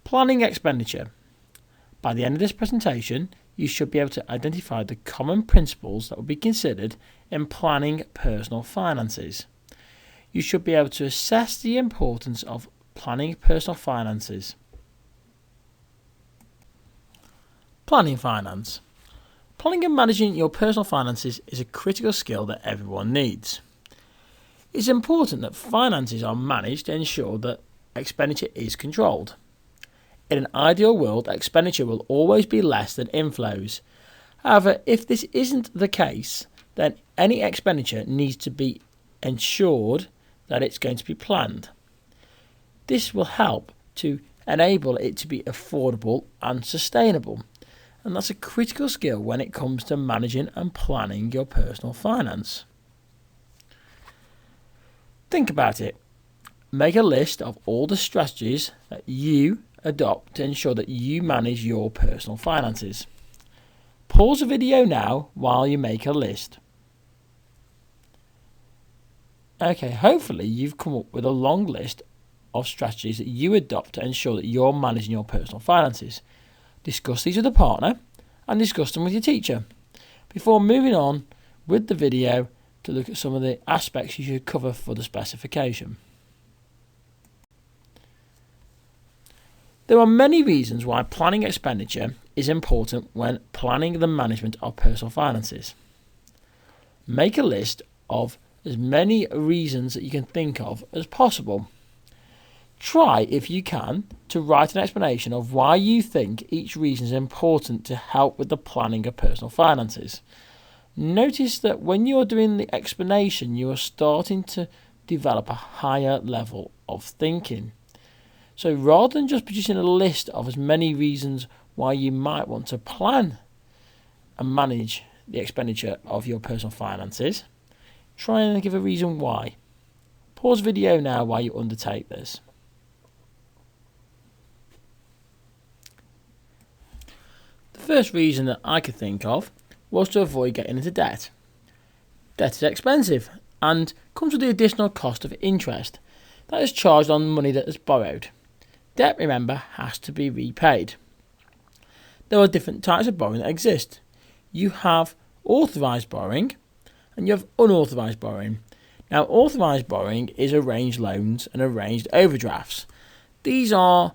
Planning expenditure. By the end of this presentation, you should be able to identify the common principles that will be considered in planning personal finances. You should be able to assess the importance of planning personal finances. Planning finance. Planning and managing your personal finances is a critical skill that everyone needs. It's important that finances are managed to ensure that expenditure is controlled. In an ideal world, expenditure will always be less than inflows. However, if this isn't the case, then any expenditure needs to be ensured that it's going to be planned. This will help to enable it to be affordable and sustainable. And that's a critical skill when it comes to managing and planning your personal finance. Think about it. Make a list of all the strategies that you adopt to ensure that you manage your personal finances. Pause the video now while you make a list. Okay, hopefully you've come up with a long list of strategies that you adopt to ensure that you're managing your personal finances. Discuss these with a partner and discuss them with your teacher before moving on with the video to look at some of the aspects you should cover for the specification. There are many reasons why planning expenditure is important when planning the management of personal finances. Make a list of as many reasons that you can think of as possible. Try, if you can, to write an explanation of why you think each reason is important to help with the planning of personal finances. Notice that when you're doing the explanation, you are starting to develop a higher level of thinking. So rather than just producing a list of as many reasons why you might want to plan and manage the expenditure of your personal finances, try and give a reason why. Pause the video now while you undertake this. The first reason that I could think of was to avoid getting into debt. Debt is expensive and comes with the additional cost of interest that is charged on money that is borrowed. Debt, remember, has to be repaid. There are different types of borrowing that exist. You have authorised borrowing and you have unauthorised borrowing. Now, authorised borrowing is arranged loans and arranged overdrafts. These are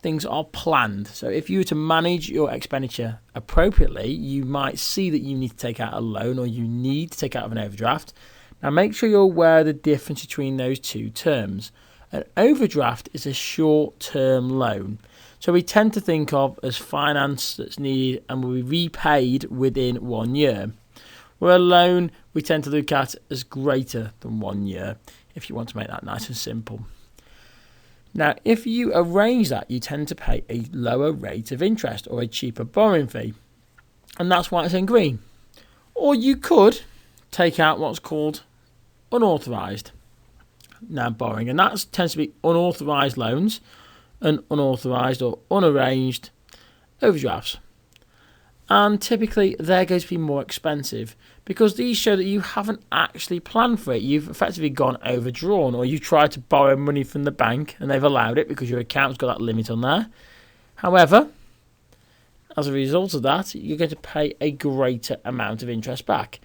things are planned. So if you were to manage your expenditure appropriately, you might see that you need to take out a loan or you need to take out of an overdraft. Now make sure you're aware of the difference between those two terms. An overdraft is a short-term loan. So we tend to think of as finance that's needed and will be repaid within 1 year. Where a loan we tend to look at as greater than 1 year, if you want to make that nice and simple. Now, if you arrange that, you tend to pay a lower rate of interest or a cheaper borrowing fee. And that's why it's in green. Or you could take out what's called unauthorised borrowing. And that tends to be unauthorised loans and unauthorised or unarranged overdrafts. And typically they're going to be more expensive because these show that you haven't actually planned for it. You've effectively gone overdrawn, or you tried to borrow money from the bank and they've allowed it because your account's got that limit on there. However, as a result of that, you're going to pay a greater amount of interest back.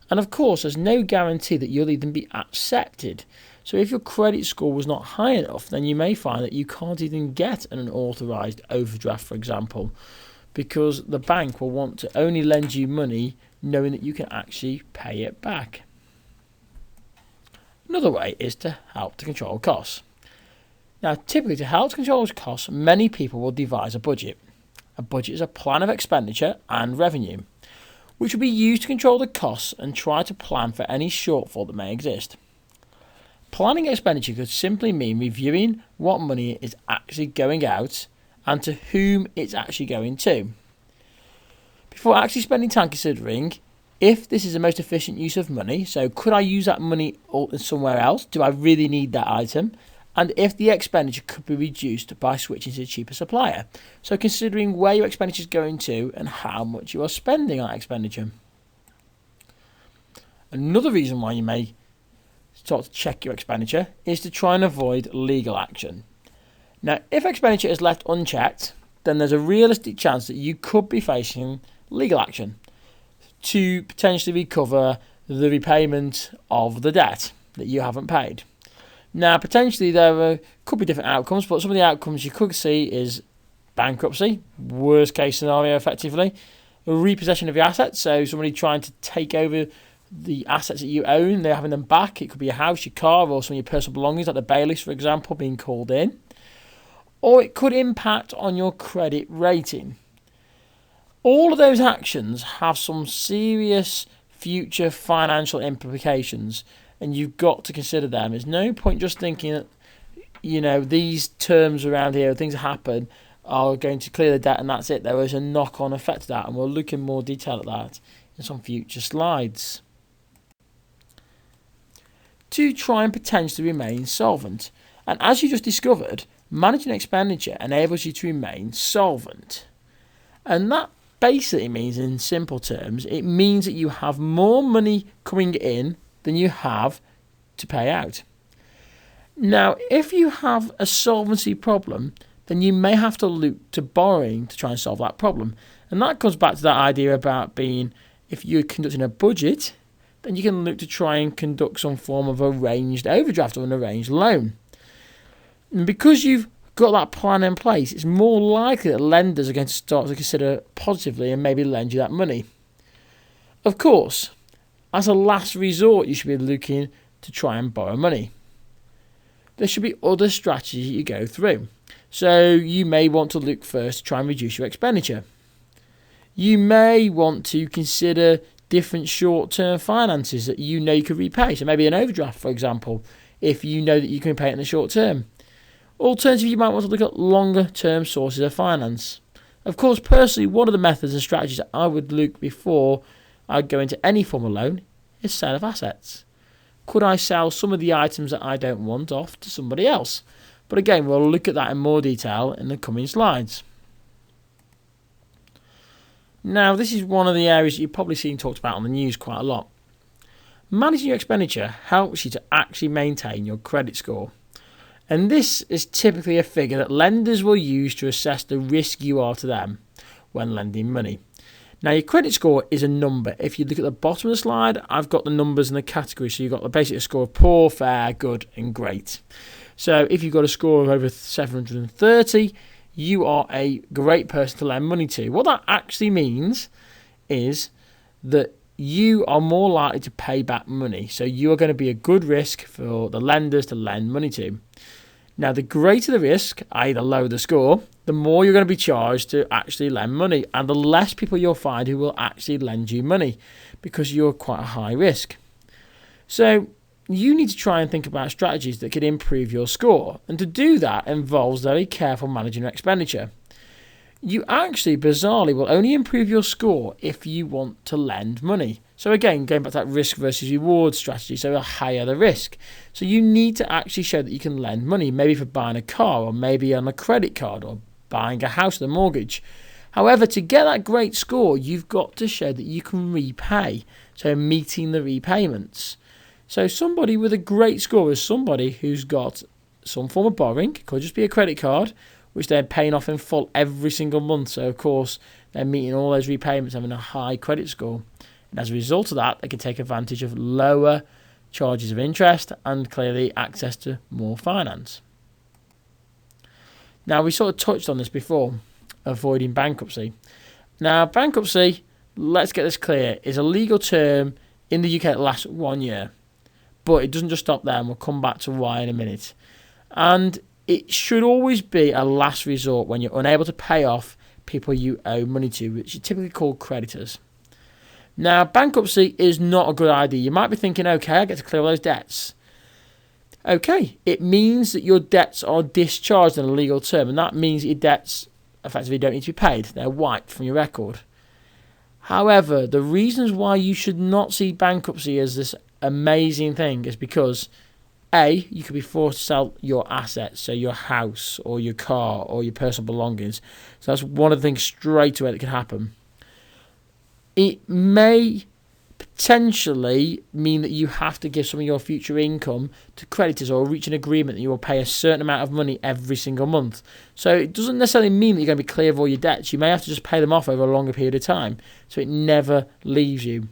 And of course, there's no guarantee that you'll even be accepted. So if your credit score was not high enough, then you may find that you can't even get an unauthorised overdraft, for example, because the bank will want to only lend you money knowing that you can actually pay it back. Another way is to help to control costs. Now, typically to help to control costs, many people will devise a budget. A budget is a plan of expenditure and revenue, which will be used to control the costs and try to plan for any shortfall that may exist. Planning expenditure could simply mean reviewing what money is actually going out and to whom it's actually going to. Before actually spending time considering if this is the most efficient use of money, so could I use that money somewhere else? Do I really need that item? And if the expenditure could be reduced by switching to a cheaper supplier. So considering where your expenditure is going to and how much you are spending on that expenditure. Another reason why you may start to check your expenditure is to try and avoid legal action. Now, if expenditure is left unchecked, then there's a realistic chance that you could be facing legal action to potentially recover the repayment of the debt that you haven't paid. Now, potentially there could be different outcomes, but some of the outcomes you could see is bankruptcy, worst case scenario effectively, a repossession of your assets, so somebody trying to take over the assets that you own, they're having them back. It could be your house, your car, or some of your personal belongings, like the bailiffs, for example, being called in. Or it could impact on your credit rating. All of those actions have some serious future financial implications, and you've got to consider them. There's no point just thinking that, these terms around here, things that happen, are going to clear the debt and that's it. There is a knock-on effect to that, and we'll look in more detail at that in some future slides. To try and potentially remain solvent. And as you just discovered, managing expenditure enables you to remain solvent. And that basically means, in simple terms, it means that you have more money coming in than you have to pay out. Now, if you have a solvency problem, then you may have to look to borrowing to try and solve that problem. And that comes back to that idea about if you're conducting a budget, then you can look to try and conduct some form of arranged overdraft or an arranged loan. And because you've got that plan in place, it's more likely that lenders are going to start to consider positively and maybe lend you that money. Of course, as a last resort, you should be looking to try and borrow money. There should be other strategies you go through. So you may want to look first to try and reduce your expenditure. You may want to consider different short-term finances that you know you could repay. So maybe an overdraft, for example, if you know that you can pay it in the short term. Alternatively, you might want to look at longer-term sources of finance. Of course, personally, one of the methods and strategies that I would look before I go into any form of loan is sale of assets. Could I sell some of the items that I don't want off to somebody else? But again, we'll look at that in more detail in the coming slides. Now, this is one of the areas that you've probably seen talked about on the news quite a lot. Managing your expenditure helps you to actually maintain your credit score. And this is typically a figure that lenders will use to assess the risk you are to them when lending money. Now, your credit score is a number. If you look at the bottom of the slide, I've got the numbers in the category. So you've got the basic score of poor, fair, good, and great. So if you've got a score of over 730, you are a great person to lend money to. What that actually means is that you are more likely to pay back money. So you are going to be a good risk for the lenders to lend money to. Now, the greater the risk, i.e. the lower the score, the more you're going to be charged to actually lend money, and the less people you'll find who will actually lend you money because you're quite a high risk. So you need to try and think about strategies that could improve your score, and to do that involves very careful managing your expenditure. You actually, bizarrely, will only improve your score if you want to lend money. So again, going back to that risk versus reward strategy, so the higher the risk. So you need to actually show that you can lend money, maybe for buying a car, or maybe on a credit card, or buying a house with a mortgage. However, to get that great score, you've got to show that you can repay, so meeting the repayments. So somebody with a great score is somebody who's got some form of borrowing, it could just be a credit card, which they're paying off in full every single month. So, of course, they're meeting all those repayments, having a high credit score. And as a result of that, they can take advantage of lower charges of interest and clearly access to more finance. Now, we sort of touched on this before, avoiding bankruptcy. Now, bankruptcy, let's get this clear, is a legal term in the UK that lasts 1 year. But it doesn't just stop there, and we'll come back to why in a minute. And it should always be a last resort when you're unable to pay off people you owe money to, which is typically called creditors. Now, bankruptcy is not a good idea. You might be thinking, okay, I get to clear all those debts. Okay, it means that your debts are discharged in a legal term, and that means that your debts effectively don't need to be paid. They're wiped from your record. However, the reasons why you should not see bankruptcy as this amazing thing is because A, you could be forced to sell your assets, so your house or your car or your personal belongings. So that's one of the things straight away that could happen. It may potentially mean that you have to give some of your future income to creditors or reach an agreement that you will pay a certain amount of money every single month. So it doesn't necessarily mean that you're going to be clear of all your debts. You may have to just pay them off over a longer period of time, so it never leaves you.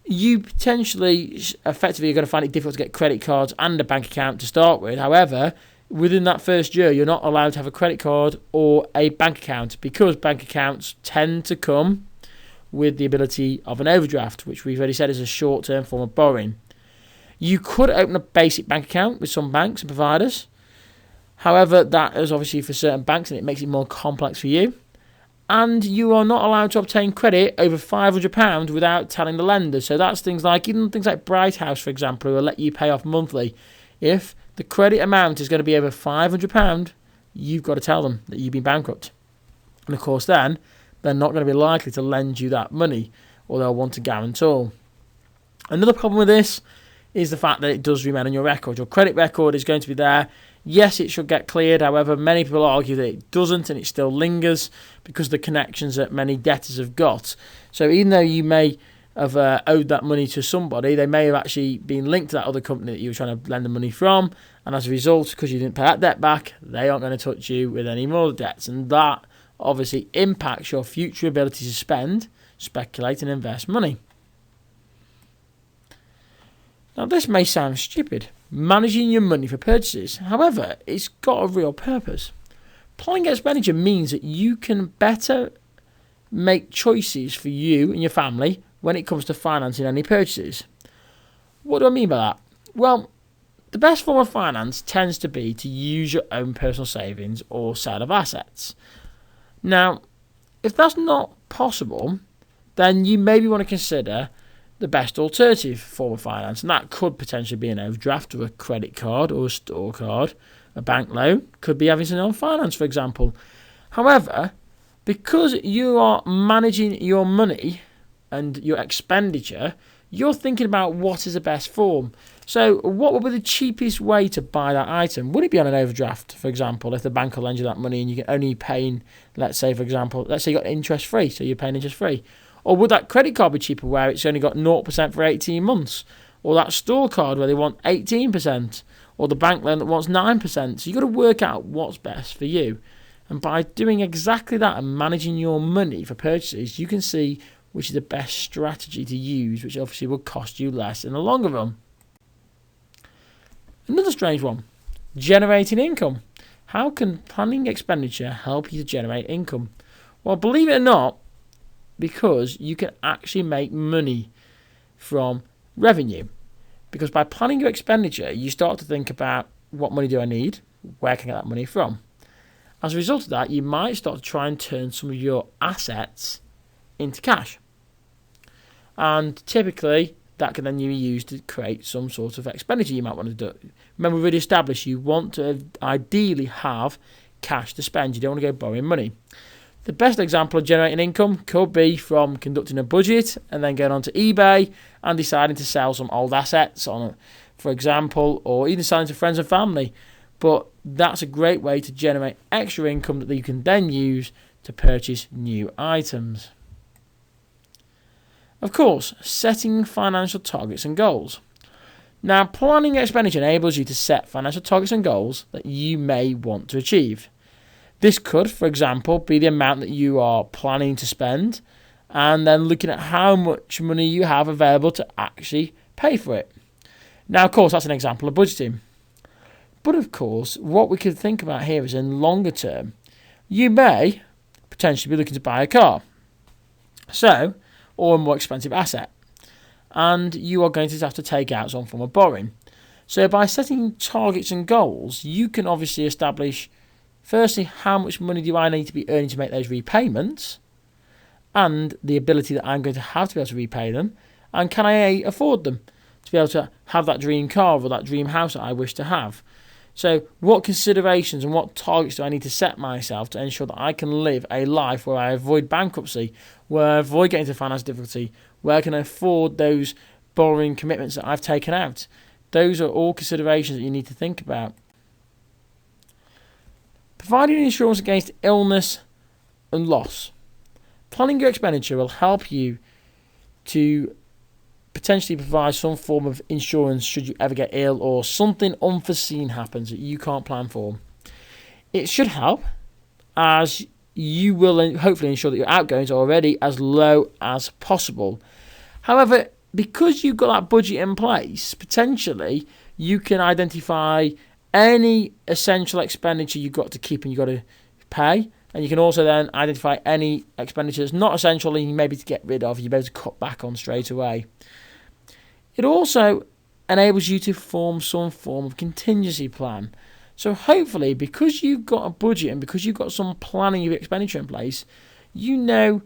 You potentially, effectively, are going to find it difficult to get credit cards and a bank account to start with. However, within that first year, you're not allowed to have a credit card or a bank account, because bank accounts tend to come with the ability of an overdraft, which we've already said is a short-term form of borrowing. You could open a basic bank account with some banks and providers. However, that is obviously for certain banks, and it makes it more complex for you. And you are not allowed to obtain credit over £500 without telling the lender. So that's things like Bright House, for example, who will let you pay off monthly. If the credit amount is going to be over £500, you've got to tell them that you've been bankrupt. And of course then, they're not going to be likely to lend you that money, or they'll want a guarantor. Another problem with this is the fact that it does remain on your record. Your credit record is going to be there. Yes, it should get cleared. However, many people argue that it doesn't, and it still lingers because of the connections that many debtors have got. So even though you may have owed that money to somebody, they may have actually been linked to that other company that you were trying to lend the money from, and as a result, because you didn't pay that debt back, they aren't going to touch you with any more debts, and that obviously impacts your future ability to spend, speculate, and invest money. Now, this may sound stupid, managing your money for purchases. However, it's got a real purpose. Planning expenditure means that you can better make choices for you and your family when it comes to financing any purchases. What do I mean by that? Well, the best form of finance tends to be to use your own personal savings or sale of assets. Now, if that's not possible, then you maybe want to consider the best alternative form of finance, and that could potentially be an overdraft or a credit card or a store card, a bank loan, could be having some on finance, for example. However, because you are managing your money and your expenditure, you're thinking about what is the best form. So what would be the cheapest way to buy that item? Would it be on an overdraft, for example, if the bank will lend you that money and you can only pay, let's say, for example, let's say you got interest free, so you're paying interest free. Or would that credit card be cheaper where it's only got 0% for 18 months? Or that store card where they want 18%? Or the bank loan that wants 9%? So you've got to work out what's best for you. And by doing exactly that and managing your money for purchases, you can see which is the best strategy to use, which obviously will cost you less in the longer run. Another strange one, generating income. How can planning expenditure help you to generate income? Well, believe it or not, because you can actually make money from revenue. Because by planning your expenditure, you start to think about, what money do I need? Where can I get that money from? As a result of that, you might start to try and turn some of your assets into cash. And typically, that can then be used to create some sort of expenditure you might want to do. Remember, we've already established you want to ideally have cash to spend. You don't want to go borrowing money. The best example of generating income could be from conducting a budget and then going onto eBay and deciding to sell some old assets on it, for example, or even selling to friends and family. But that's a great way to generate extra income that you can then use to purchase new items. Of course, setting financial targets and goals. Now, planning expenditure enables you to set financial targets and goals that you may want to achieve. This could, for example, be the amount that you are planning to spend, and then looking at how much money you have available to actually pay for it. Now, of course, that's an example of budgeting. But of course, what we could think about here is in longer term, you may potentially be looking to buy a car, or a more expensive asset, and you are going to have to take out some form of borrowing. So by setting targets and goals, you can obviously establish, firstly, how much money do I need to be earning to make those repayments, and the ability that I'm going to have to be able to repay them, and can I afford them to be able to have that dream car or that dream house that I wish to have. So what considerations and what targets do I need to set myself to ensure that I can live a life where I avoid bankruptcy, where I avoid getting into financial difficulty, where I can afford those borrowing commitments that I've taken out? Those are all considerations that you need to think about. Providing insurance against illness and loss. Planning your expenditure will help you to potentially provide some form of insurance should you ever get ill or something unforeseen happens that you can't plan for. It should help, as you will hopefully ensure that your outgoings are already as low as possible. However, because you've got that budget in place, potentially you can identify any essential expenditure you've got to keep and you've got to pay. And you can also then identify any expenditure that's not essential and you maybe to get rid of, you'll be able to cut back on straight away. It also enables you to form some form of contingency plan. So hopefully, because you've got a budget and because you've got some planning of expenditure in place, you know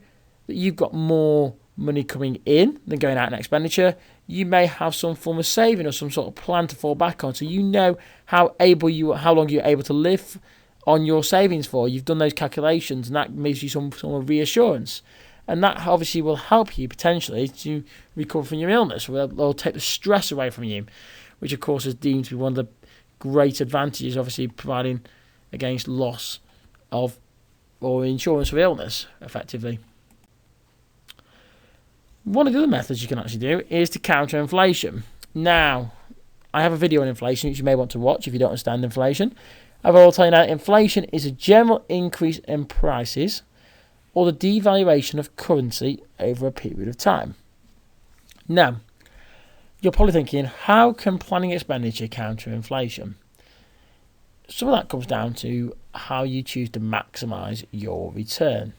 that you've got more money coming in than going out in expenditure. You may have some form of saving or some sort of plan to fall back on, so you know how long you're able to live on your savings for. You've done those calculations, and that gives you some form of reassurance. And that obviously will help you potentially to recover from your illness, or take the stress away from you, which of course is deemed to be one of the great advantages, obviously providing against loss of or insurance for illness effectively. One of the other methods you can actually do is to counter inflation. Now, I have a video on inflation which you may want to watch if you don't understand inflation. I will tell you now, inflation is a general increase in prices or the devaluation of currency over a period of time. Now, you're probably thinking, how can planning expenditure counter inflation? Some of that comes down to how you choose to maximise your return.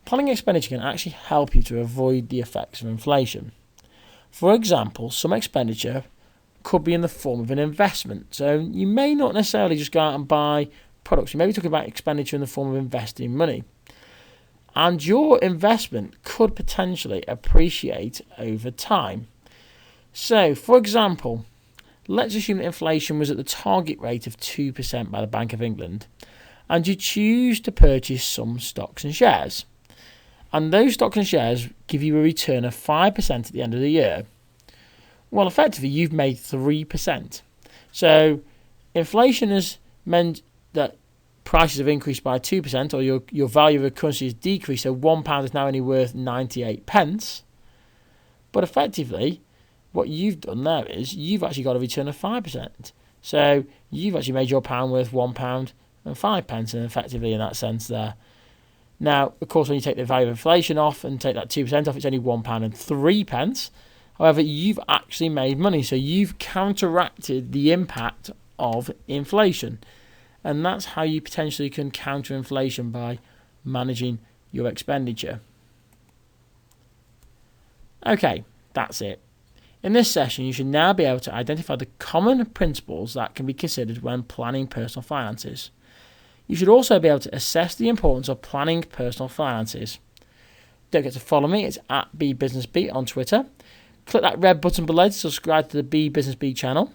Planning expenditure can actually help you to avoid the effects of inflation. For example, some expenditure could be in the form of an investment. So you may not necessarily just go out and buy products. You may be talking about expenditure in the form of investing money. And your investment could potentially appreciate over time. So, for example, let's assume that inflation was at the target rate of 2% by the Bank of England, and you choose to purchase some stocks and shares. And those stocks and shares give you a return of 5% at the end of the year. Well, effectively, you've made 3%. So, inflation has meant that prices have increased by 2%, or your value of a currency has decreased, so £1 is now only worth 98 pence. But effectively, what you've done there is you've actually got a return of 5%. So you've actually made your pound worth £1 and 5 pence, and effectively in that sense there. Now, of course, when you take the value of inflation off and take that 2% off, it's only £1 and 3 pence. However, you've actually made money, so you've counteracted the impact of inflation. And that's how you potentially can counter inflation, by managing your expenditure. Okay, that's it. In this session, you should now be able to identify the common principles that can be considered when planning personal finances. You should also be able to assess the importance of planning personal finances. Don't forget to follow me, it's at BeeBusinessBee on Twitter. Click that red button below to subscribe to the BeeBusinessBee channel.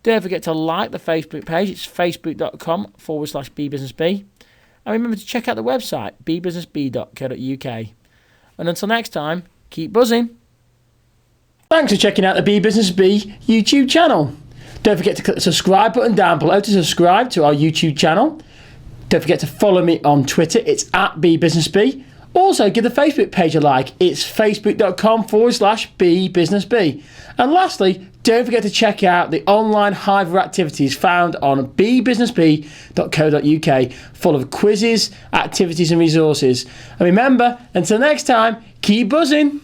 Don't forget to like the Facebook page, it's facebook.com/BeeBusinessBee. And remember to check out the website, BeeBusinessBee.co.uk. And until next time, keep buzzing. Thanks for checking out the BeeBusinessBee YouTube channel. Don't forget to click the subscribe button down below to subscribe to our YouTube channel. Don't forget to follow me on Twitter, it's at BeeBusinessBee. Also, give the Facebook page a like, it's facebook.com/BeeBusinessBee. And lastly, don't forget to check out the online hive of activities found on BeeBusinessBee.co.uk, full of quizzes, activities and resources. And remember, until next time, keep buzzing.